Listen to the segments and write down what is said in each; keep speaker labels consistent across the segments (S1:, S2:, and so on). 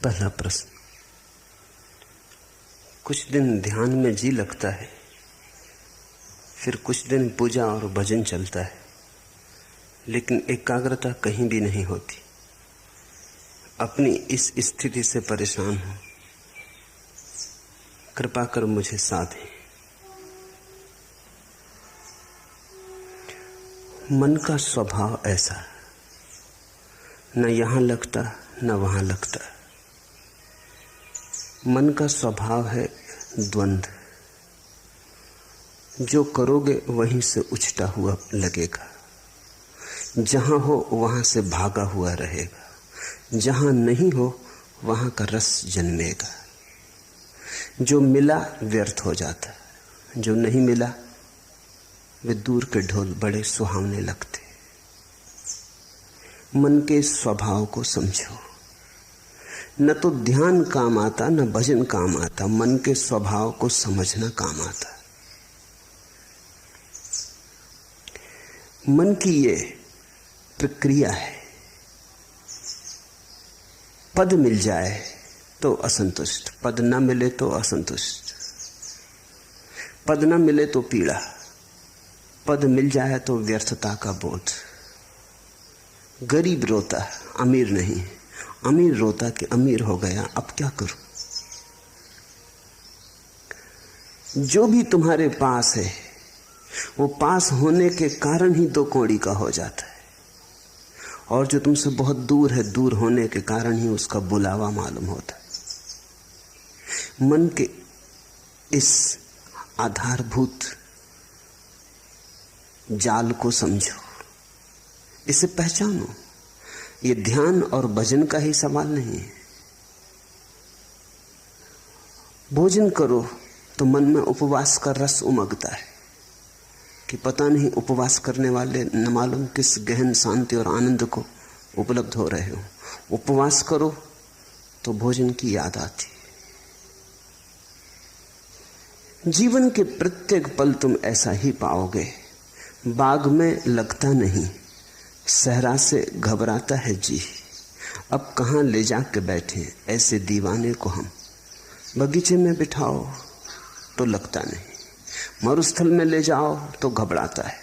S1: पहला प्रश्न। कुछ दिन ध्यान में जी लगता है, फिर कुछ दिन पूजा और भजन चलता है, लेकिन एकाग्रता कहीं भी नहीं होती। अपनी इस स्थिति से परेशान हूं, कृपा कर मुझे साथ दें। मन का स्वभाव ऐसा, न यहां लगता न वहां लगता। मन का स्वभाव है द्वंद्व। जो करोगे वहीं से उछटा हुआ लगेगा, जहां हो वहां से भागा हुआ रहेगा, जहां नहीं हो वहां का रस जन्मेगा। जो मिला व्यर्थ हो जाता, जो नहीं मिला वे दूर के ढोल बड़े सुहावने लगते। मन के स्वभाव को समझो। न तो ध्यान काम आता न भजन काम आता, मन के स्वभाव को समझना काम आता। मन की ये प्रक्रिया है। पद मिल जाए तो असंतुष्ट, पद न मिले तो असंतुष्ट, पद न मिले तो पीड़ा, पद मिल जाए तो व्यर्थता का बोध। गरीब रोता अमीर नहीं, अमीर रोता कि अमीर हो गया, अब क्या करूं। जो भी तुम्हारे पास है वो पास होने के कारण ही दो कौड़ी का हो जाता है, और जो तुमसे बहुत दूर है, दूर होने के कारण ही उसका बुलावा मालूम होता है। मन के इस आधारभूत जाल को समझो, इसे पहचानो। ये ध्यान और भजन का ही सवाल नहीं है। भोजन करो तो मन में उपवास का रस उमगता है कि पता नहीं उपवास करने वाले न मालूम किस गहन शांति और आनंद को उपलब्ध हो रहे हो। उपवास करो तो भोजन की याद आती। जीवन के प्रत्येक पल तुम ऐसा ही पाओगे। बाग में लगता नहीं, सहरा से घबराता है जी। अब कहां ले जाके बैठे ऐसे दीवाने को हम। बगीचे में बिठाओ तो लगता नहीं, मरुस्थल में ले जाओ तो घबराता है।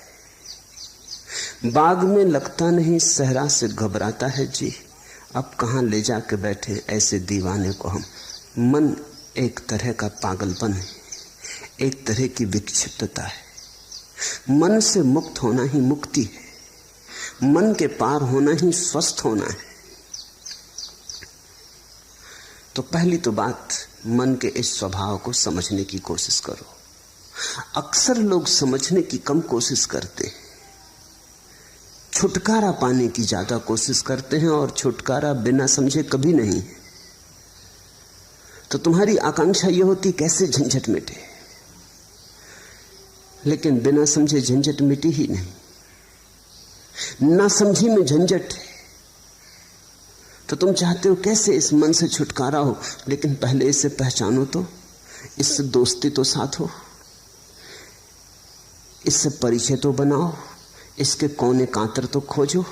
S1: बाग में लगता नहीं, सहरा से घबराता है जी। अब कहां ले जाके बैठे ऐसे दीवाने को हम। मन एक तरह का पागलपन है, एक तरह की विक्षिप्तता है। मन से मुक्त होना ही मुक्ति है, मन के पार होना ही स्वस्थ होना है। तो पहली तो बात, मन के इस स्वभाव को समझने की कोशिश करो। अक्सर लोग समझने की कम कोशिश करते हैं, छुटकारा पाने की ज्यादा कोशिश करते हैं, और छुटकारा बिना समझे कभी नहीं। तो तुम्हारी आकांक्षा यह होती कैसे झंझट मिटे, लेकिन बिना समझे झंझट मिटी ही नहीं। ना समझी में झंझट है। तो तुम चाहते हो कैसे इस मन से छुटकारा हो, लेकिन पहले इसे पहचानो तो, इससे दोस्ती तो साथ हो, इससे परिचय तो बनाओ, इसके कोने कांतर तो खोजो,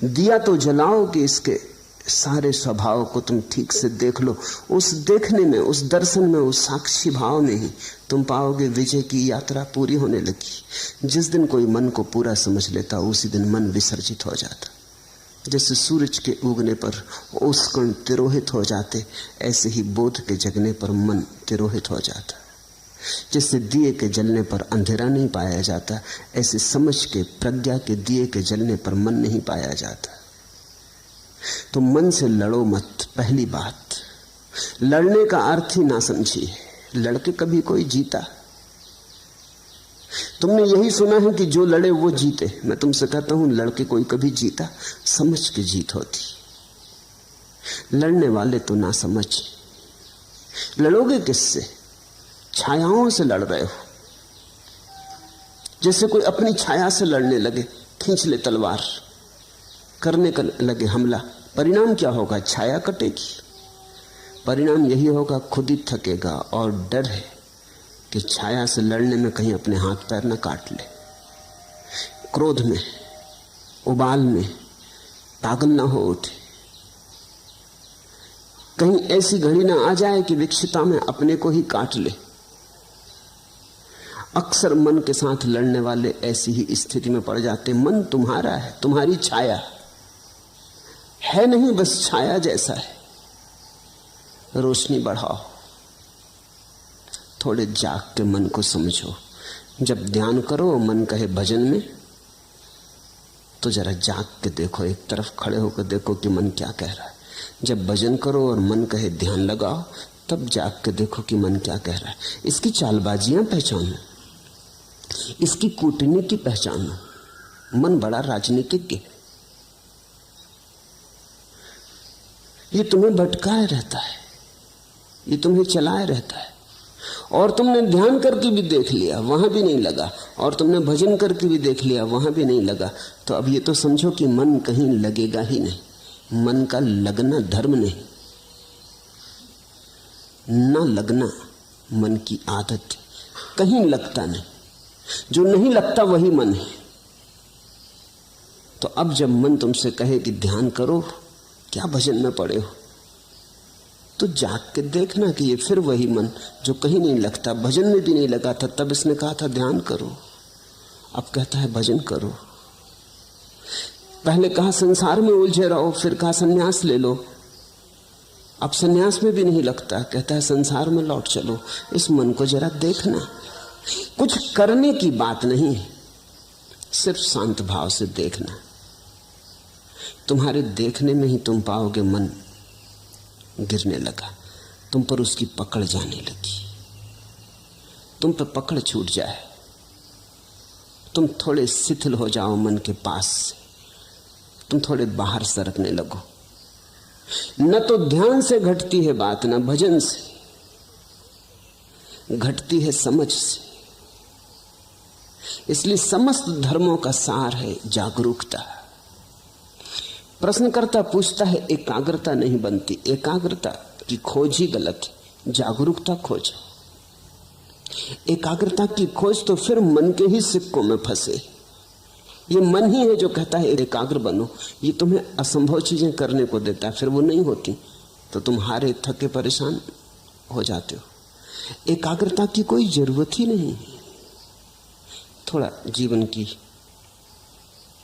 S1: दिया तो जलाओ कि इसके सारे स्वभाव को तुम ठीक से देख लो। उस देखने में, उस दर्शन में, उस साक्षी भाव में ही तुम पाओगे विजय की यात्रा पूरी होने लगी। जिस दिन कोई मन को पूरा समझ लेता, उसी दिन मन विसर्जित हो जाता। जैसे सूरज के उगने पर ओस कण तिरोहित हो जाते, ऐसे ही बोध के जगने पर मन तिरोहित हो जाता। जैसे दिए के जलने पर अंधेरा नहीं पाया जाता, ऐसे समझ के, प्रज्ञा के दिए के जलने पर मन नहीं पाया जाता। तो मन से लड़ो मत। पहली बात, लड़ने का अर्थ ही ना समझिए। लड़के कभी कोई जीता? तुमने यही सुना है कि जो लड़े वो जीते। मैं तुमसे कहता हूं, लड़के कोई कभी जीता? समझ के जीत होती। लड़ने वाले तो ना समझ। लड़ोगे किससे? छायाओं से लड़ रहे हो। जैसे कोई अपनी छाया से लड़ने लगे, खींच ले तलवार, करने का लगे हमला। परिणाम क्या होगा? छाया कटेगी। परिणाम यही होगा, खुद ही थकेगा, और डर है कि छाया से लड़ने में कहीं अपने हाथ पैर न काट ले। क्रोध में, उबाल में पागल ना हो उठे। कहीं ऐसी घड़ी ना आ जाए कि विक्षिता में अपने को ही काट ले। अक्सर मन के साथ लड़ने वाले ऐसी ही स्थिति में पड़ जाते। मन तुम्हारा है, तुम्हारी छाया है नहीं, बस छाया जैसा है। रोशनी बढ़ाओ, थोड़े जाग के मन को समझो। जब ध्यान करो मन कहे भजन में, तो जरा जाग के देखो, एक तरफ खड़े होकर देखो कि मन क्या कह रहा है। जब भजन करो और मन कहे ध्यान लगाओ, तब जाग के देखो कि मन क्या कह रहा है। इसकी चालबाजियां पहचानो, इसकी कूटनीति पहचानो। मन बड़ा राजनीतिज्ञ है, ये तुम्हें भटकाए रहता है, ये तुम्हें चलाए रहता है। और तुमने ध्यान करके भी देख लिया, वहां भी नहीं लगा, और तुमने भजन करके भी देख लिया, वहां भी नहीं लगा। तो अब ये तो समझो कि मन कहीं लगेगा ही नहीं। मन का लगना धर्म नहीं, ना लगना मन की आदत। कहीं लगता नहीं, जो नहीं लगता वही मन है। तो अब जब मन तुमसे कहे कि ध्यान करो, क्या भजन में पड़े हो, तो जाग के देखना कि ये फिर वही मन जो कहीं नहीं लगता, भजन में भी नहीं लगा था। तब इसने कहा था ध्यान करो, अब कहता है भजन करो। पहले कहा संसार में उलझे रहो, फिर कहा संन्यास ले लो। अब संन्यास में भी नहीं लगता, कहता है संसार में लौट चलो। इस मन को जरा देखना। कुछ करने की बात नहीं है, सिर्फ शांत भाव से देखना। तुम्हारे देखने में ही तुम पाओगे मन गिरने लगा, तुम पर उसकी पकड़ जाने लगी। तुम पर पकड़ छूट जाए, तुम थोड़े शिथिल हो जाओ मन के पास से, तुम थोड़े बाहर सरकने लगो। न तो ध्यान से घटती है बात, न भजन से घटती है, समझ से। इसलिए समस्त धर्मों का सार है जागरूकता। प्रश्नकर्ता पूछता है एकाग्रता नहीं बनती, एकाग्रता की खोज ही गलत है, जागरूकता खोजो। एकाग्रता की खोज तो फिर मन के ही सिक्कों में फंसे। ये मन ही है जो कहता है एकाग्र बनो, ये तुम्हें असंभव चीजें करने को देता है, फिर वो नहीं होती तो तुम हारे थके परेशान हो जाते हो। एकाग्रता की कोई जरूरत ही नहीं है। थोड़ा जीवन की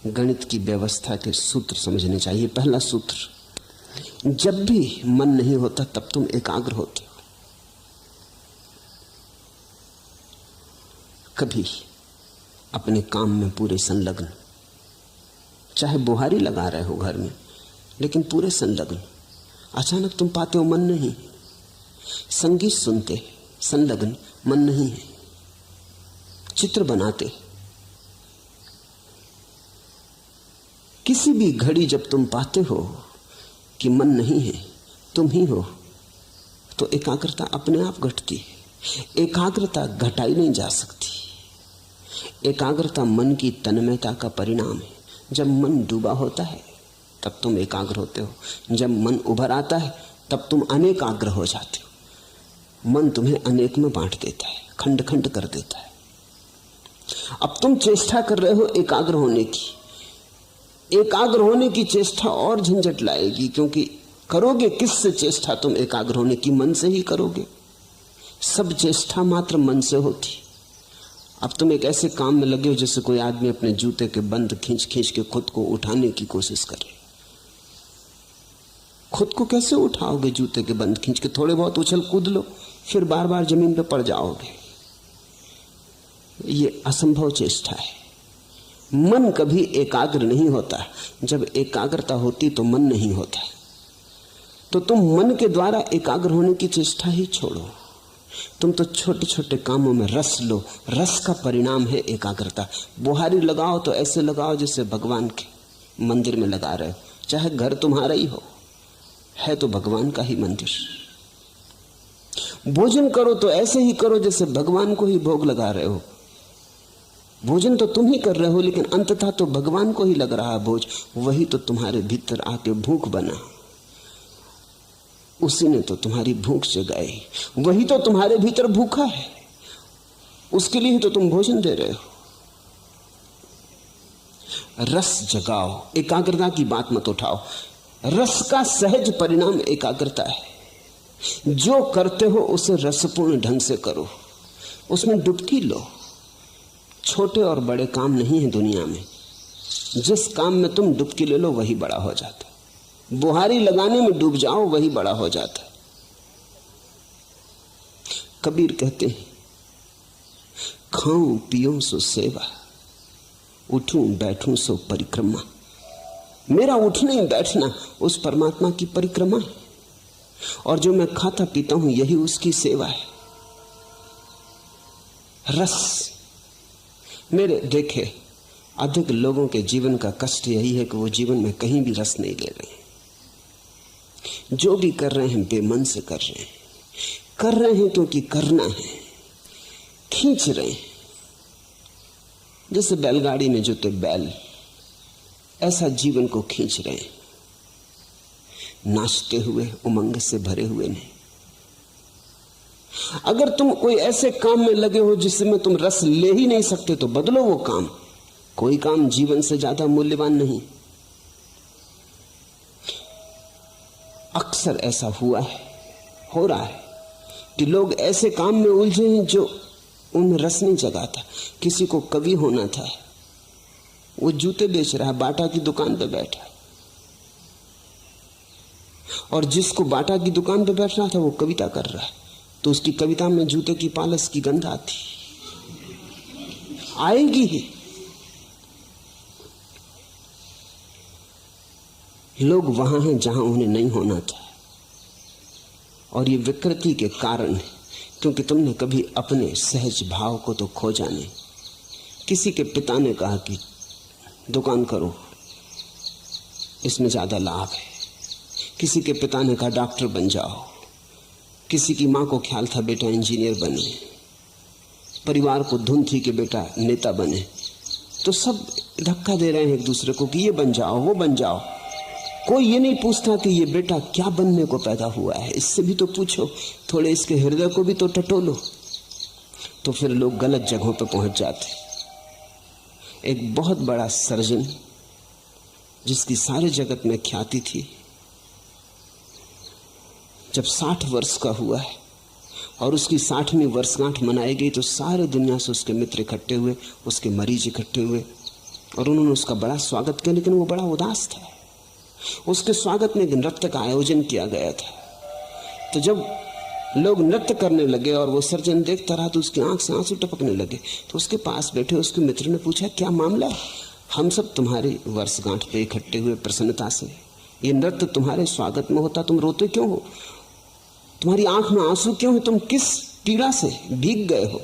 S1: गणित की व्यवस्था के सूत्र समझने चाहिए। पहला सूत्र, जब भी मन नहीं होता तब तुम एकाग्र होते हो। कभी अपने काम में पूरे संलग्न, चाहे बुहारी लगा रहे हो घर में, लेकिन पूरे संलग्न। अचानक तुम पाते हो मन नहीं, संगीत सुनते संलग्न, मन नहीं है। चित्र बनाते, किसी भी घड़ी जब तुम पाते हो कि मन नहीं है, तुम ही हो, तो एकाग्रता अपने आप घटती है। एकाग्रता घटाई नहीं जा सकती। एकाग्रता मन की तन्मयता का परिणाम है। जब मन डूबा होता है तब तुम एकाग्र होते हो, जब मन उभर आता है तब तुम अनेकाग्र हो जाते हो। मन तुम्हें अनेक में बांट देता है, खंड खंड कर देता है। अब तुम चेष्टा कर रहे हो एकाग्र होने की। एकाग्र होने की चेष्टा और झंझट लाएगी, क्योंकि करोगे किससे चेष्टा तुम एकाग्र होने की? मन से ही करोगे। सब चेष्टा मात्र मन से होती। अब तुम एक ऐसे काम में लगे हो जैसे कोई आदमी अपने जूते के बंद खींच खींच के खुद को उठाने की कोशिश करे। खुद को कैसे उठाओगे जूते के बंद खींच के? थोड़े बहुत उछल कूद लो, फिर बार बार जमीन पे पड़ जाओगे। ये असंभव चेष्टा है। मन कभी एकाग्र नहीं होता। जब एकाग्रता होती तो मन नहीं होता। तो तुम मन के द्वारा एकाग्र होने की चेष्टा ही छोड़ो। तुम तो छोटे छोटे कामों में रस लो। रस का परिणाम है एकाग्रता। बुहारी लगाओ तो ऐसे लगाओ जैसे भगवान के मंदिर में लगा रहे हो, चाहे घर तुम्हारा ही हो, है तो भगवान का ही मंदिर। भोजन करो तो ऐसे ही करो जैसे भगवान को ही भोग लगा रहे हो। भोजन तो तुम ही कर रहे हो, लेकिन अंततः तो भगवान को ही लग रहा है भोज। वही तो तुम्हारे भीतर आके भूख बना, उसी ने तो तुम्हारी भूख जगाई। वही तो तुम्हारे भीतर भूखा है, उसके लिए तो तुम भोजन दे रहे हो। रस जगाओ, एकाग्रता की बात मत उठाओ। रस का सहज परिणाम एकाग्रता है। जो करते हो उसे रसपूर्ण ढंग से करो, उसमें डुबकी लो। छोटे और बड़े काम नहीं है दुनिया में, जिस काम में तुम डुबकी ले लो वही बड़ा हो जाता है। बुहारी लगाने में डूब जाओ वही बड़ा हो जाता है। कबीर कहते हैं, खाऊं पीऊं सो सेवा, उठूं बैठूं सो परिक्रमा। मेरा उठना ही बैठना उस परमात्मा की परिक्रमा है, और जो मैं खाता पीता हूं यही उसकी सेवा है। रस, मेरे देखे अधिक लोगों के जीवन का कष्ट यही है कि वो जीवन में कहीं भी रस नहीं ले रहे। जो भी कर रहे हैं बेमन से कर रहे हैं, कर रहे हैं क्योंकि करना है, खींच रहे हैं। जैसे बैलगाड़ी में जुते बैल, ऐसा जीवन को खींच रहे हैं, नाचते हुए, उमंग से भरे हुए नहीं। अगर तुम कोई ऐसे काम में लगे हो जिसमें तुम रस ले ही नहीं सकते तो बदलो वो काम। कोई काम जीवन से ज्यादा मूल्यवान नहीं। अक्सर ऐसा हुआ है, हो रहा है कि लोग ऐसे काम में उलझे हैं जो उनमें रस नहीं जगाता। किसी को कवि होना था, वो जूते बेच रहा है, बाटा की दुकान पे बैठा, और जिसको बाटा की दुकान पे बैठना था वो कविता कर रहा है, तो उसकी कविता में जूते की पालिश की गंध आती, आएगी ही। लोग वहां हैं जहां उन्हें नहीं होना था, और ये विकृति के कारण है क्योंकि तुमने कभी अपने सहज भाव को तो खोजा नहीं। किसी के पिता ने कहा कि दुकान करो, इसमें ज्यादा लाभ है। किसी के पिता ने कहा डॉक्टर बन जाओ। किसी की मां को ख्याल था बेटा इंजीनियर बने। परिवार को धुन थी कि बेटा नेता बने। तो सब धक्का दे रहे हैं एक दूसरे को कि ये बन जाओ, वो बन जाओ। कोई ये नहीं पूछता कि ये बेटा क्या बनने को पैदा हुआ है, इससे भी तो पूछो, थोड़े इसके हृदय को भी तो टटोलो। तो फिर लोग गलत जगहों पर पहुंच जाते। एक बहुत बड़ा सर्जन जिसकी सारे जगत में ख्याति थी, जब 60 वर्ष का हुआ है और उसकी 60वीं वर्षगांठ मनाई गई तो सारे दुनिया से उसके मित्र इकट्ठे हुए, उसके मरीज इकट्ठे हुए, और उन्होंने उसका बड़ा स्वागत किया। लेकिन वो बड़ा उदास था। उसके स्वागत में एक नृत्य का आयोजन किया गया था। तो जब लोग नृत्य करने लगे और वो सर्जन देखता रहा तो उसकी आंख से आंसू टपकने लगे। तो उसके पास बैठे उसके मित्र ने पूछा, क्या मामला है? हम सब तुम्हारी वर्षगांठ पे इकट्ठे हुए प्रसन्नता से, ये नृत्य तुम्हारे स्वागत में होता, तुम रोते क्यों हो? तुम्हारी आंख में आंसू क्यों है? तुम किस पीड़ा से भीग गए हो?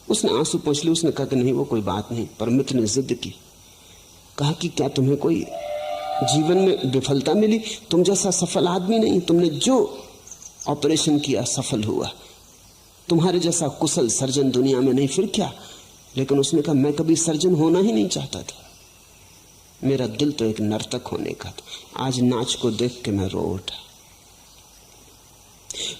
S1: उसने आंसू पोंछ लिए। उसने कहा कि नहीं, वो कोई बात नहीं। पर मित्र ने जिद की, कहा कि क्या तुम्हें कोई जीवन में विफलता मिली? तुम जैसा सफल आदमी नहीं, तुमने जो ऑपरेशन किया सफल हुआ। तुम्हारे जैसा कुशल सर्जन दुनिया में नहीं, फिर क्या? लेकिन उसने कहा, मैं कभी सर्जन होना ही नहीं चाहता था। मेरा दिल तो एक नर्तक होने का था। आज नाच को देख के मैं रो उठा।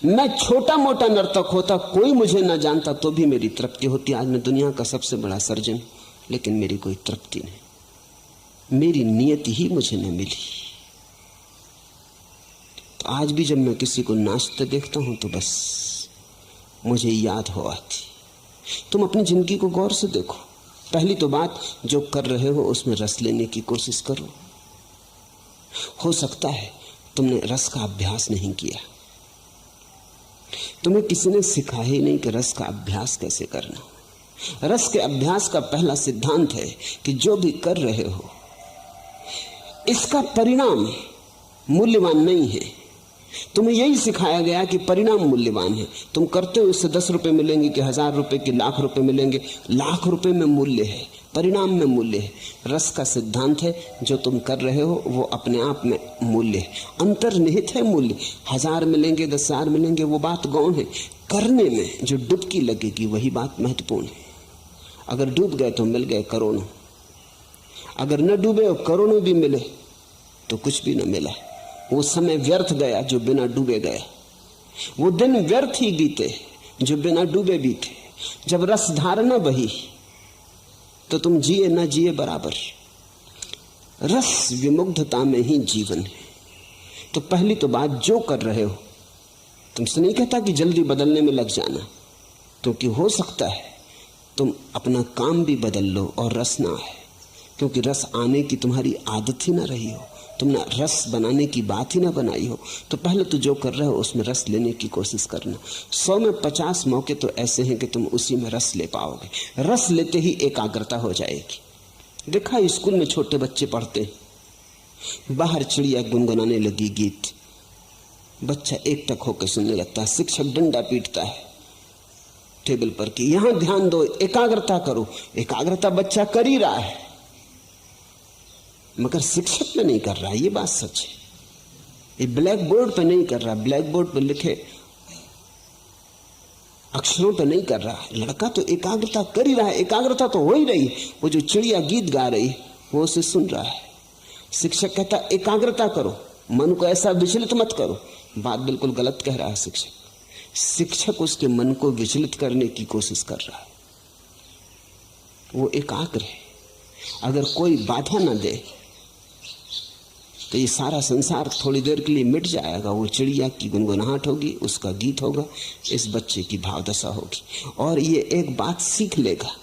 S1: मैं छोटा मोटा नर्तक होता, कोई मुझे ना जानता तो भी मेरी तृप्ति होती। आज मैं दुनिया का सबसे बड़ा सर्जन, लेकिन मेरी कोई तृप्ति नहीं। मेरी नियति ही मुझे न मिली। तो आज भी जब मैं किसी को नाचते देखता हूं तो बस मुझे याद हो आती। तुम अपनी जिंदगी को गौर से देखो। पहली तो बात, जो कर रहे हो उसमें रस लेने की कोशिश करो। हो सकता है तुमने रस का अभ्यास नहीं किया, तुम्हें किसी ने सिखाया ही नहीं कि रस का अभ्यास कैसे करना। रस के अभ्यास का पहला सिद्धांत है कि जो भी कर रहे हो इसका परिणाम मूल्यवान नहीं है। तुम्हें यही सिखाया गया कि परिणाम मूल्यवान है। तुम करते हो, इससे 10 रुपए मिलेंगे कि 1000 रुपए कि लाख रुपए मिलेंगे। लाख रुपए में मूल्य है, परिणाम में मूल्य है। रस का सिद्धांत है जो तुम कर रहे हो वो अपने आप में मूल्य है, अंतर्निहित है मूल्य। 1000 मिलेंगे 10,000 मिलेंगे वो बात गौण है। करने में जो डुबकी लगेगी वही बात महत्वपूर्ण है। अगर डूब गए तो मिल गए करोड़ों, अगर न डूबे और करोड़ों भी मिले तो कुछ भी न मिला। वो समय व्यर्थ गया जो बिना डूबे गया। वो दिन व्यर्थ ही बीते जो बिना डूबे बीते। जब रस धारणा बही तो तुम जिए न जिए बराबर। रस विमुग्धता में ही जीवन है। तो पहली तो बात, जो कर रहे हो, तुमसे नहीं कहता कि जल्दी बदलने में लग जाना, क्योंकि हो सकता है तुम अपना काम भी बदल लो और रस ना आए, क्योंकि रस आने की तुम्हारी आदत ही ना रही हो, तुमने रस बनाने की बात ही ना बनाई हो। तो पहले तो जो कर रहे हो उसमें रस लेने की कोशिश करना। 100 में 50 मौके तो ऐसे हैं कि तुम उसी में रस ले पाओगे। रस लेते ही एकाग्रता हो जाएगी। देखा, स्कूल में छोटे बच्चे पढ़ते, बाहर चिड़िया गुनगुनाने लगी गीत, बच्चा एकटक होकर सुनने लगता है। शिक्षक डंडा पीटता है टेबल पर कि यहां ध्यान दो, एकाग्रता करो। एकाग्रता बच्चा कर ही रहा है, मगर शिक्षक पे नहीं कर रहा, ये बात सच है। ये ब्लैक बोर्ड पे नहीं कर रहा, ब्लैक बोर्ड पे लिखे अक्षरों पे नहीं कर रहा। लड़का तो एकाग्रता कर ही रहा है, एकाग्रता तो हो ही रही। वो जो चिड़िया गीत गा रही वो उसे सुन रहा है। शिक्षक कहता एकाग्रता करो, मन को ऐसा विचलित मत करो। बात बिल्कुल गलत कह रहा है शिक्षक उसके मन को विचलित करने की कोशिश कर रहा है। वो एकाग्र है। अगर कोई बाधा ना दे तो ये सारा संसार थोड़ी देर के लिए मिट जाएगा। वो चिड़िया की गुनगुनाहट होगी, उसका गीत होगा, इस बच्चे की भावदशा होगी, और ये एक बात सीख लेगा,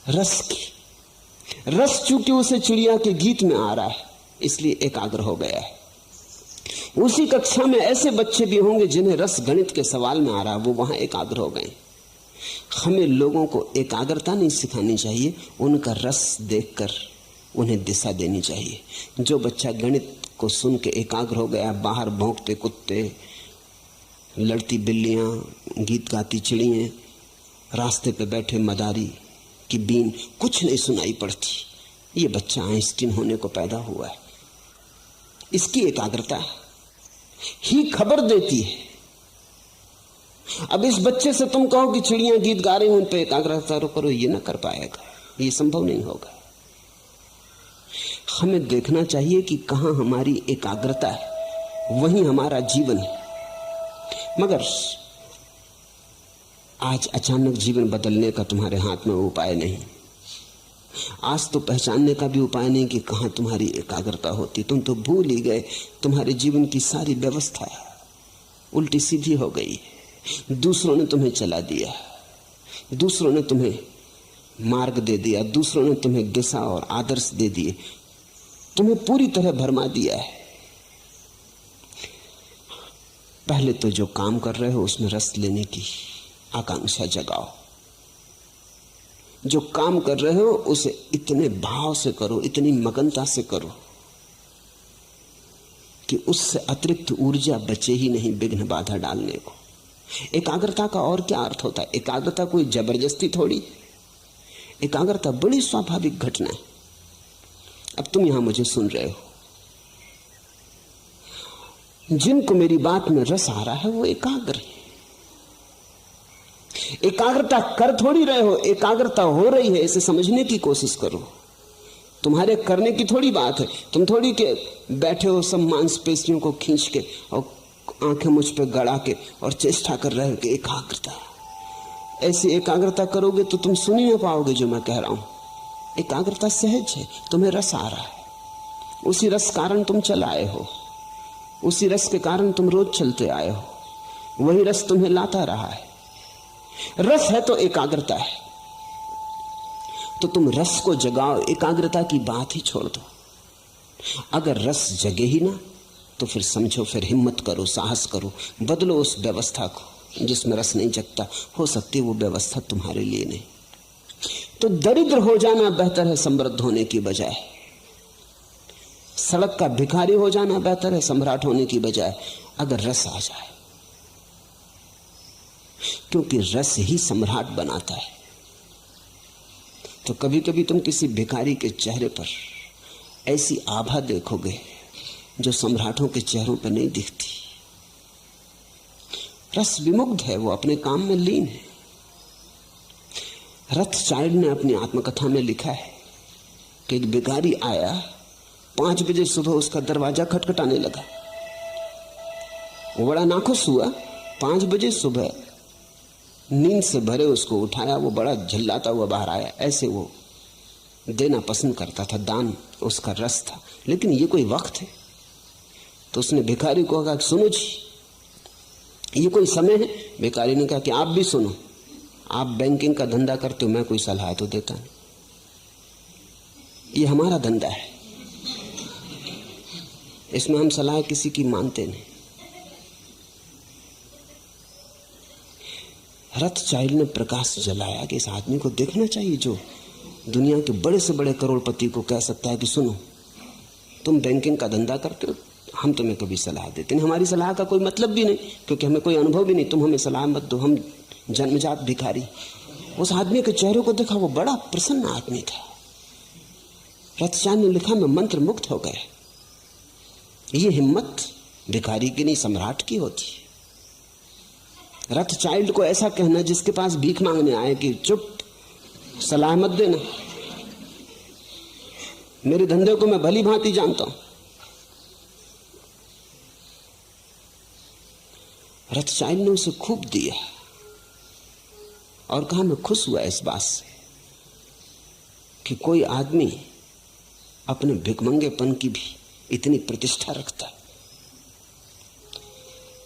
S1: रस की। रस चूंकि उसे चिड़िया के गीत में आ रहा है, इसलिए एकाग्र हो गया है। उसी कक्षा में ऐसे बच्चे भी होंगे जिन्हें रस गणित के सवाल में आ रहा है, वो वहां एकाग्र हो गए। हमें लोगों को एकाग्रता नहीं सिखानी चाहिए, उनका रस देखकर उन्हें दिशा देनी चाहिए। जो बच्चा गणित को सुन के एकाग्र हो गया, बाहर भौंकते कुत्ते, लड़ती बिल्लियां, गीत गाती चिड़ियां, रास्ते पे बैठे मदारी की बीन कुछ नहीं सुनाई पड़ती, ये बच्चा आइंस्टीन होने को पैदा हुआ है। इसकी एकाग्रता ही खबर देती है। अब इस बच्चे से तुम कहो कि चिड़ियां गीत गा रही, उन पे एकाग्रता करो, ये ना कर पाएगा, ये संभव नहीं होगा। हमें देखना चाहिए कि कहां हमारी एकाग्रता है, वहीं हमारा जीवन है। मगर आज अचानक जीवन बदलने का तुम्हारे हाथ में उपाय नहीं। आज तो पहचानने का भी उपाय नहीं कि कहां तुम्हारी एकाग्रता होती। तुम तो भूल ही गए, तुम्हारे जीवन की सारी व्यवस्था उल्टी सीधी हो गई। दूसरों ने तुम्हें चला दिया, दूसरों ने तुम्हें मार्ग दे दिया, दूसरों ने तुम्हें दिशा और आदर्श दे दिए, तुम्हें पूरी तरह भरमा दिया है। पहले तो जो काम कर रहे हो उसमें रस लेने की आकांक्षा जगाओ। जो काम कर रहे हो उसे इतने भाव से करो, इतनी मगनता से करो कि उससे अतिरिक्त ऊर्जा बचे ही नहीं विघ्न बाधा डालने को। एकाग्रता का और क्या अर्थ होता है? एकाग्रता कोई जबरदस्ती थोड़ी, एकाग्रता बड़ी स्वाभाविक घटना है। अब तुम यहां मुझे सुन रहे हो, जिनको मेरी बात में रस आ रहा है वो एकाग्र है। एकाग्रता कर थोड़ी रहे हो, एकाग्रता हो रही है, इसे समझने की कोशिश करो। तुम्हारे करने की थोड़ी बात है। तुम थोड़ी के बैठे हो सब मांसपेशियों को खींच के और आंखें मुझ पे गड़ा के और चेष्टा कर रहे हो कि एकाग्रता। ऐसी एकाग्रता करोगे तो तुम सुन ही ना पाओगे जो मैं कह रहा हूं। एकाग्रता सहज है, तुम्हें रस आ रहा है, उसी रस कारण तुम चल आए हो, उसी रस के कारण तुम रोज चलते आए हो, वही रस तुम्हें लाता रहा है। रस है तो एकाग्रता है, तो तुम रस को जगाओ, एकाग्रता की बात ही छोड़ दो। अगर रस जगे ही ना तो फिर समझो, फिर हिम्मत करो, साहस करो, बदलो उस व्यवस्था को जिसमें रस नहीं जगता। हो सकती है वो व्यवस्था तुम्हारे लिए नहीं। तो दरिद्र हो जाना बेहतर है समृद्ध होने की बजाय, सड़क का भिखारी हो जाना बेहतर है सम्राट होने की बजाय, अगर रस आ जाए, क्योंकि रस ही सम्राट बनाता है। तो कभी कभी तुम किसी भिखारी के चेहरे पर ऐसी आभा देखोगे जो सम्राटों के चेहरों पर नहीं दिखती। रस विमुग्ध है, वो अपने काम में लीन है। रथचाइल्ड ने अपनी आत्मकथा में लिखा है कि एक भिखारी आया, 5 बजे सुबह उसका दरवाजा खटखटाने लगा। वो बड़ा नाखुश हुआ। 5 बजे सुबह नींद से भरे उसको उठाया, वो बड़ा झल्लाता हुआ बाहर आया। ऐसे वो देना पसंद करता था, दान उसका रस था। लेकिन ये कोई वक्त है? तो उसने भिखारी को कहा सुनो जी ये कोई समय है? भिखारी ने कहा कि आप भी सुनो, आप बैंकिंग का धंधा करते हो, मैं कोई सलाह तो देता नहीं, ये हमारा धंधा है, इसमें हम सलाह किसी की मानते नहीं। रथचाइल्ड ने प्रकाश जलाया कि इस आदमी को देखना चाहिए जो दुनिया के बड़े से बड़े करोड़पति को कह सकता है कि सुनो तुम बैंकिंग का धंधा करते हो, हम तुम्हें कभी सलाह देते नहीं, हमारी सलाह का कोई मतलब भी नहीं क्योंकि हमें कोई अनुभव भी नहीं, तुम हमें सलाह मत दो, हम जन्मजात भिखारी। उस आदमी के चेहरे को देखा, वो बड़ा प्रसन्न आदमी था। रथचाइल्ड ने लिखा मैं मंत्र मुक्त हो गया। ये हिम्मत भिखारी की नहीं सम्राट की होती है। रथचाइल्ड को ऐसा कहना जिसके पास भीख मांगने आए कि चुप, सलाह मत देना, मेरे धंधे को मैं भली भांति जानता हूं। रथचाइल्ड ने उसे खूब दिया और कहा मैं खुश हुआ इस बात से कि कोई आदमी अपने भिखमंगेपन की भी इतनी प्रतिष्ठा रखता है।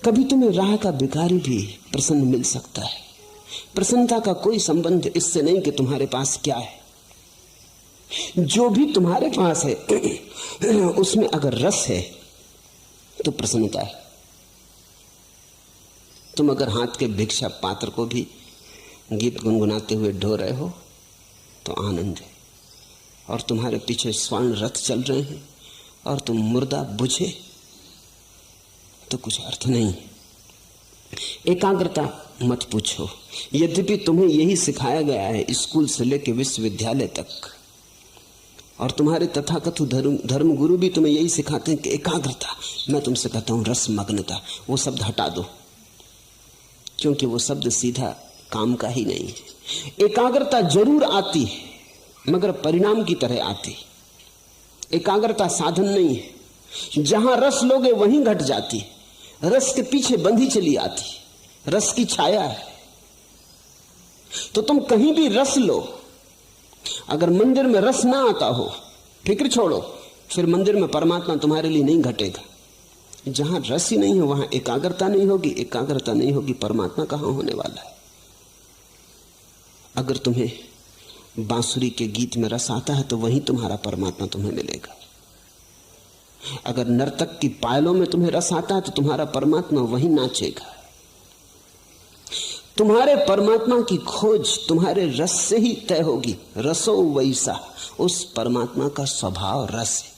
S1: कभी तुम्हें राह का भिखारी भी प्रसन्न मिल सकता है। प्रसन्नता का कोई संबंध इससे नहीं कि तुम्हारे पास क्या है, जो भी तुम्हारे पास है उसमें अगर रस है तो प्रसन्नता है। तुम अगर हाथ के भिक्षा पात्र को भी गीत गुनगुनाते हुए ढो रहे हो तो आनंद है, और तुम्हारे पीछे स्वर्ण रथ चल रहे हैं और तुम मुर्दा बुझे तो कुछ अर्थ नहीं। एकाग्रता मत पूछो, यद्यपि तुम्हें यही सिखाया गया है स्कूल से लेकर विश्वविद्यालय तक, और तुम्हारे तथाकथित धर्म गुरु भी तुम्हें यही सिखाते हैं कि एकाग्रता। मैं तुमसे कहता हूं रसमग्नता, वो शब्द हटा दो क्योंकि वो शब्द सीधा काम का ही नहीं है। एकाग्रता जरूर आती है मगर परिणाम की तरह आती। एकाग्रता साधन नहीं है। जहां रस लोगे वहीं घट जाती, रस के पीछे बंधी चली आती, रस की छाया है। तो तुम कहीं भी रस लो, अगर मंदिर में रस ना आता हो फिक्र छोड़ो, फिर मंदिर में परमात्मा तुम्हारे लिए नहीं घटेगा। जहां रस ही नहीं है वहां एकाग्रता नहीं होगी, एकाग्रता नहीं होगी परमात्मा कहां होने वाला है। अगर तुम्हें बांसुरी के गीत में रस आता है तो वहीं तुम्हारा परमात्मा तुम्हें मिलेगा। अगर नर्तक की पायलों में तुम्हें रस आता है तो तुम्हारा परमात्मा वहीं नाचेगा। तुम्हारे परमात्मा की खोज तुम्हारे रस से ही तय होगी। रसो वैसा, उस परमात्मा का स्वभाव रस है।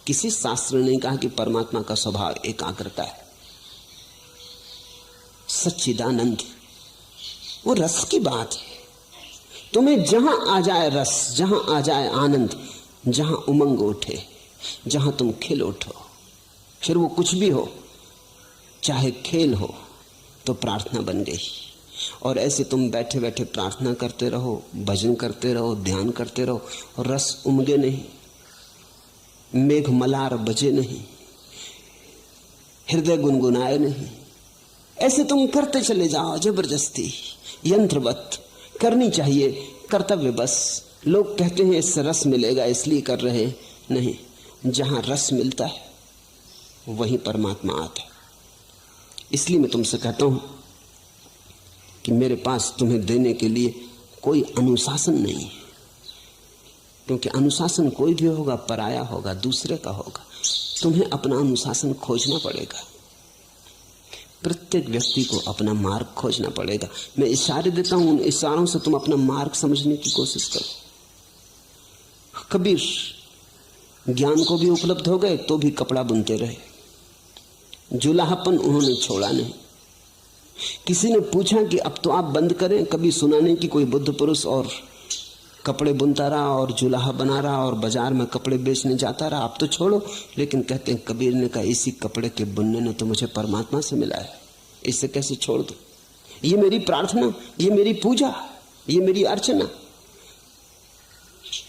S1: किसी शास्त्र ने नहीं कहा कि परमात्मा का स्वभाव एकाग्रता है। सच्चिदानंद वो रस की बात है। तुम्हें जहां आ जाए रस, जहां आ जाए आनंद, जहां उमंग उठे, जहां तुम खिल उठो, फिर वो कुछ भी हो, चाहे खेल हो तो प्रार्थना बन गई। और ऐसे तुम बैठे बैठे प्रार्थना करते रहो, भजन करते रहो, ध्यान करते रहो, और रस उमगे नहीं, मेघ मलार बजे नहीं, हृदय गुनगुनाए नहीं। ऐसे तुम करते चले जाओ जबरदस्ती, यंत्रवत। करनी चाहिए कर्तव्य बस। लोग कहते हैं इससे रस मिलेगा इसलिए कर रहे, नहीं। जहां रस मिलता है वहीं परमात्मा आता है। इसलिए मैं तुमसे कहता हूं कि मेरे पास तुम्हें देने के लिए कोई अनुशासन नहीं है, क्योंकि अनुशासन कोई भी होगा पराया होगा, दूसरे का होगा। तुम्हें अपना अनुशासन खोजना पड़ेगा। प्रत्येक व्यक्ति को अपना मार्ग खोजना पड़ेगा। मैं इशारे देता हूं, उन इशारों से तुम अपना मार्ग समझने की कोशिश करो। कबीर ज्ञान को भी उपलब्ध हो गए तो भी कपड़ा बुनते रहे। जुलाहापन उन्होंने छोड़ा नहीं। किसी ने पूछा कि अब तो आप बंद करें, कभी सुना नहीं कि कोई बुद्ध पुरुष और कपड़े बुनता रहा और जुलाहा बना रहा और बाजार में कपड़े बेचने जाता रहा। अब तो छोड़ो। लेकिन कहते हैं कबीर ने कहा इसी कपड़े के बुनने ने तो मुझे परमात्मा से मिला है, इसे कैसे छोड़ दूं। ये मेरी प्रार्थना, ये मेरी पूजा, ये मेरी अर्चना।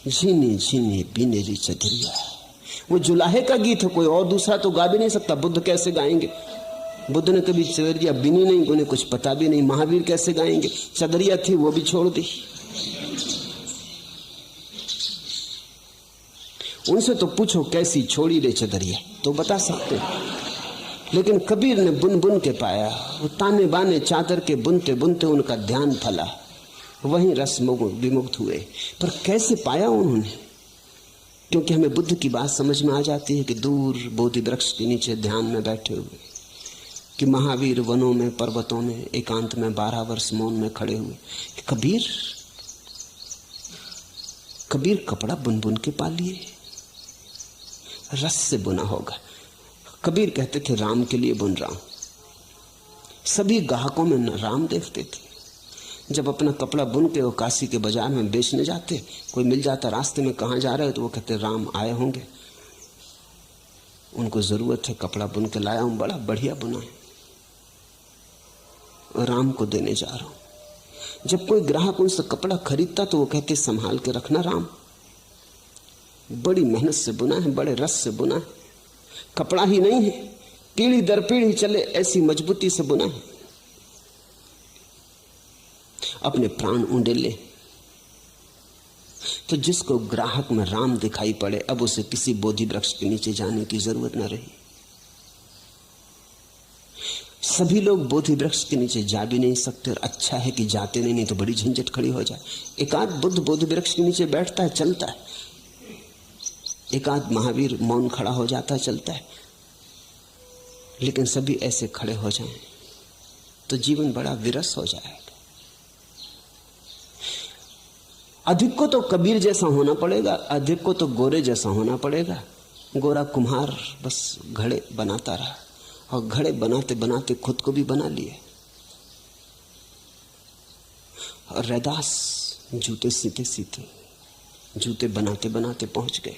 S1: झीनी झीनी बिनेरी चदरिया, वो जुलाहे का गीत है, कोई और दूसरा तो गा भी नहीं सकता। बुद्ध कैसे गाएंगे? बुद्ध ने कभी चदरिया बिनी नहीं, उन्हें कुछ पता भी नहीं। महावीर कैसे गाएंगे? चदरिया थी वो भी छोड़ दी। उनसे तो पूछो कैसी छोड़ी रे चदरिया, तो बता सकते। लेकिन कबीर ने बुन बुन के पाया। वो ताने बाने चादर के बुनते बुनते उनका ध्यान फला, वहीं रस विमुक्त हुए। पर कैसे पाया उन्होंने? क्योंकि हमें बुद्ध की बात समझ में आ जाती है कि दूर बोधि वृक्ष के नीचे ध्यान में बैठे हुए, कि महावीर वनों में पर्वतों में एकांत में 12 वर्ष मौन में खड़े हुए। कबीर कपड़ा बुन बुन के पा लिए, रस से बुना होगा। कबीर कहते थे राम के लिए बुन रहा हूं। सभी ग्राहकों में राम देखते थे। जब अपना कपड़ा बुन के वो काशी के बाजार में बेचने जाते, कोई मिल जाता रास्ते में, कहाँ जा रहे हो, तो वो कहते राम आए होंगे, उनको जरूरत है, कपड़ा बुन के लाया हूं, बड़ा बढ़िया बुना है, राम को देने जा रहा हूं। जब कोई ग्राहक उनसे कपड़ा खरीदता तो वो कहते संभाल के रखना राम, बड़ी मेहनत से बुना है, बड़े रस से बुना है, कपड़ा ही नहीं है, पीढ़ी दर पीढ़ी चले ऐसी मजबूती से बुना है। अपने प्राण उंडेले। तो जिसको ग्राहक में राम दिखाई पड़े, अब उसे किसी बोधि वृक्ष के नीचे जाने की जरूरत न रही। सभी लोग बोधि वृक्ष के नीचे जा भी नहीं सकते, और अच्छा है कि जाते नहीं तो बड़ी झंझट खड़ी हो जाए। एकाध बुद्ध बोधि वृक्ष के नीचे बैठता है, चलता है, एकाध महावीर मौन खड़ा हो जाता है, चलता है, लेकिन सभी ऐसे खड़े हो जाएं तो जीवन बड़ा विरस हो जाएगा। अधिक को तो कबीर जैसा होना पड़ेगा, अधिक को तो गोरे जैसा होना पड़ेगा। गोरा कुम्हार बस घड़े बनाता रहा, और घड़े बनाते बनाते खुद को भी बना लिए। और रैदास जूते सीते सीते, जूते बनाते बनाते पहुंच गए।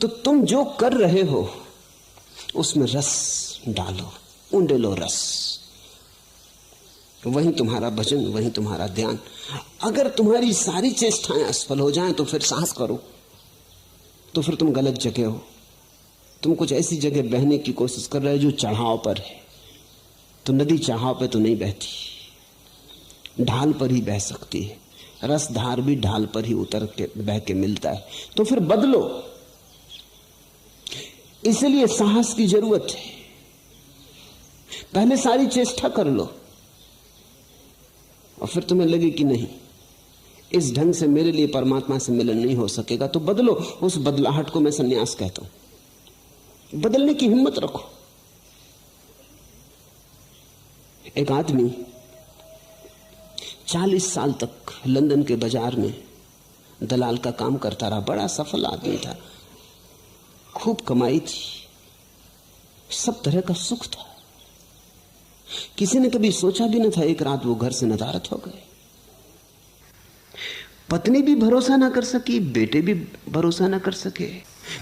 S1: तो तुम जो कर रहे हो उसमें रस डालो, उंडेलो रस, वहीं तुम्हारा भजन, वहीं तुम्हारा ध्यान। अगर तुम्हारी सारी चेष्टाएं असफल हो जाएं तो फिर साहस करो, तो फिर तुम गलत जगह हो। तुम कुछ ऐसी जगह बहने की कोशिश कर रहे हो जो चढ़ाव पर है। तो नदी चढ़ाव पर तो नहीं बहती, ढाल पर ही बह सकती है। रस धार भी ढाल पर ही उतर के बह के मिलता है। तो फिर बदलो, इसलिए साहस की जरूरत है। पहले सारी चेष्टा कर लो, और फिर तुम्हें लगे कि नहीं, इस ढंग से मेरे लिए परमात्मा से मिलन नहीं हो सकेगा, तो बदलो। उस बदलाहट को मैं संन्यास कहता हूं। बदलने की हिम्मत रखो। एक आदमी 40 साल तक लंदन के बाजार में दलाल का काम करता रहा। बड़ा सफल आदमी था, खूब कमाई थी, सब तरह का सुख था। किसी ने कभी सोचा भी न था एक रात वो घर से नदारद हो गए। पत्नी भी भरोसा ना कर सकी, बेटे भी भरोसा ना कर सके,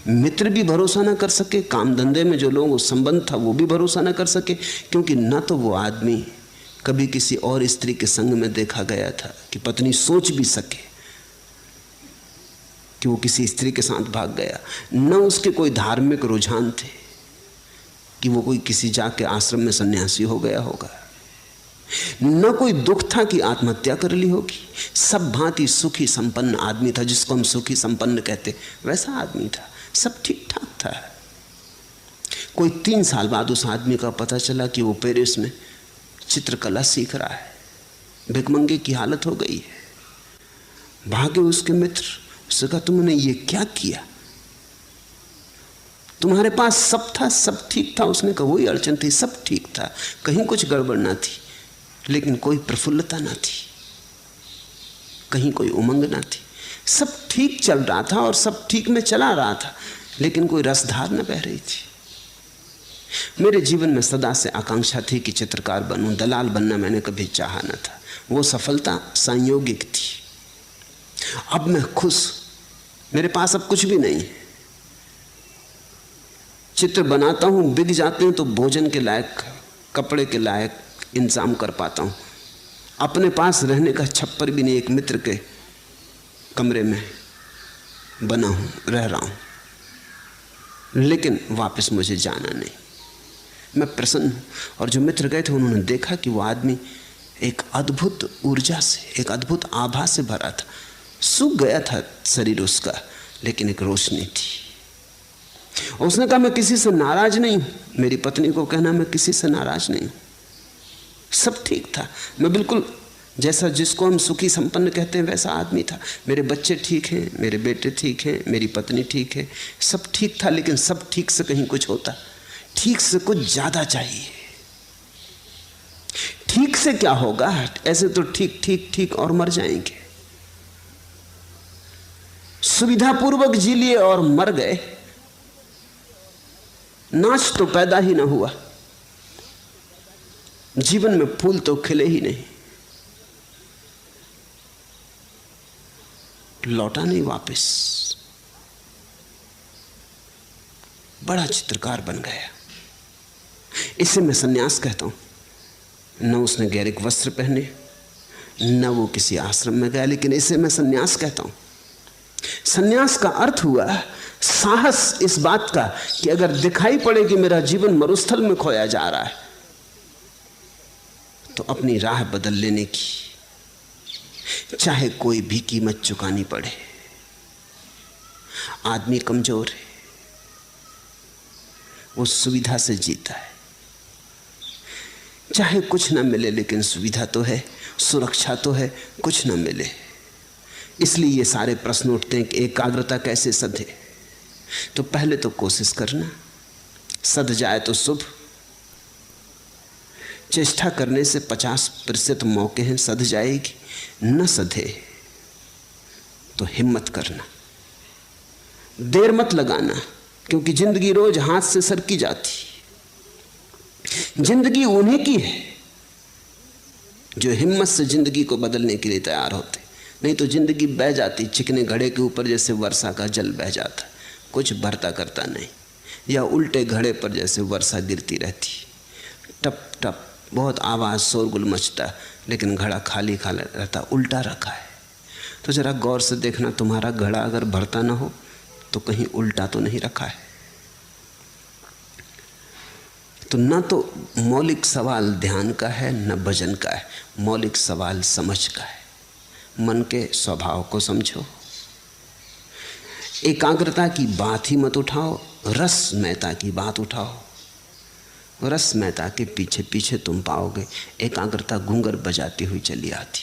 S1: मित्र भी भरोसा ना कर सके, काम धंधे में जो लोग संबंध था वो भी भरोसा ना कर सके। क्योंकि ना तो वो आदमी कभी किसी और स्त्री के संग में देखा गया था कि पत्नी सोच भी सके कि वो किसी स्त्री के साथ भाग गया, न उसके कोई धार्मिक रुझान थे कि वो कोई किसी जाके आश्रम में सन्यासी हो गया होगा, न कोई दुख था कि आत्महत्या कर ली होगी। सब भांति सुखी संपन्न आदमी था, जिसको हम सुखी संपन्न कहते, वैसा आदमी था, सब ठीक ठाक था। कोई 3 साल बाद उस आदमी का पता चला कि वो पेरिस में चित्रकला सीख रहा है। भिखमंगे की हालत हो गई है। भागे उसके मित्र, उससे कहा तुमने ये क्या किया? तुम्हारे पास सब था, सब ठीक था। उसने कहा वही अड़चन थी, सब ठीक था, कहीं कुछ गड़बड़ ना थी, लेकिन कोई प्रफुल्लता ना थी, कहीं कोई उमंग ना थी। सब ठीक चल रहा था और सब ठीक में चला रहा था, लेकिन कोई रसधार न बह रही थी। मेरे जीवन में सदा से आकांक्षा थी कि चित्रकार बनूं, दलाल बनना मैंने कभी चाहा न था। वो सफलता संयोगिक थी। अब मैं खुश, मेरे पास अब कुछ भी नहीं है। चित्र बनाता हूं, बिक जाते हैं तो भोजन के लायक, कपड़े के लायक इंतजाम कर पाता हूं। अपने पास रहने का छप्पर भी नहीं, एक मित्र के कमरे में बना हूं, रह रहा हूं, लेकिन वापस मुझे जाना नहीं। मैं प्रसन्न हूं। और जो मित्र गए थे उन्होंने देखा कि वो आदमी एक अद्भुत ऊर्जा से, एक अद्भुत आभा से भरा था। सूख गया था शरीर उसका, लेकिन एक रोशनी थी। उसने कहा मैं किसी से नाराज नहीं हूं। मेरी पत्नी को कहना मैं किसी से नाराज नहीं हूं, सब ठीक था। मैं बिल्कुल जैसा जिसको हम सुखी संपन्न कहते हैं वैसा आदमी था। मेरे बच्चे ठीक हैं, मेरे बेटे ठीक हैं, मेरी पत्नी ठीक है, सब ठीक था। लेकिन सब ठीक से कहीं कुछ होता, ठीक से कुछ ज्यादा चाहिए। ठीक से क्या होगा, ऐसे तो ठीक ठीक ठीक और मर जाएंगे। सुविधापूर्वक जी लिए और मर गए, नाच तो पैदा ही ना हुआ, जीवन में फूल तो खिले ही नहीं, लौटा नहीं वापस। बड़ा चित्रकार बन गया। इसे मैं सन्यास कहता हूं। न उसने गैरिक वस्त्र पहने, न वो किसी आश्रम में गया, लेकिन इसे मैं सन्यास कहता हूं। सन्यास का अर्थ हुआ साहस इस बात का कि अगर दिखाई पड़े कि मेरा जीवन मरुस्थल में खोया जा रहा है तो अपनी राह बदल लेने की, चाहे कोई भी कीमत चुकानी पड़े। आदमी कमजोर है, वो सुविधा से जीता है। चाहे कुछ ना मिले लेकिन सुविधा तो है, सुरक्षा तो है, कुछ ना मिले। इसलिए ये सारे प्रश्न उठते हैं कि एकाग्रता कैसे सधे। तो पहले तो कोशिश करना, सध जाए तो शुभ। चेष्टा करने से 50% मौके हैं सध जाएगी, न सधे तो हिम्मत करना, देर मत लगाना, क्योंकि जिंदगी रोज हाथ से सरकी जाती। जिंदगी उन्हीं की है जो हिम्मत से जिंदगी को बदलने के लिए तैयार होते, नहीं तो जिंदगी बह जाती चिकने घड़े के ऊपर जैसे वर्षा का जल बह जाता, कुछ भरता करता नहीं। या उल्टे घड़े पर जैसे वर्षा गिरती रहती, टप टप बहुत आवाज शोरगुल मचता, लेकिन घड़ा खाली खाली रहता, उल्टा रखा है। तो जरा गौर से देखना, तुम्हारा घड़ा अगर भरता ना हो तो कहीं उल्टा तो नहीं रखा है। तो ना तो मौलिक सवाल ध्यान का है, न भजन का है, मौलिक सवाल समझ का है। मन के स्वभाव को समझो। एकाग्रता की बात ही मत उठाओ, रसमयता की बात उठाओ। रसमयता के पीछे पीछे तुम पाओगे एकाग्रता घूंगर बजाती हुई चली आती।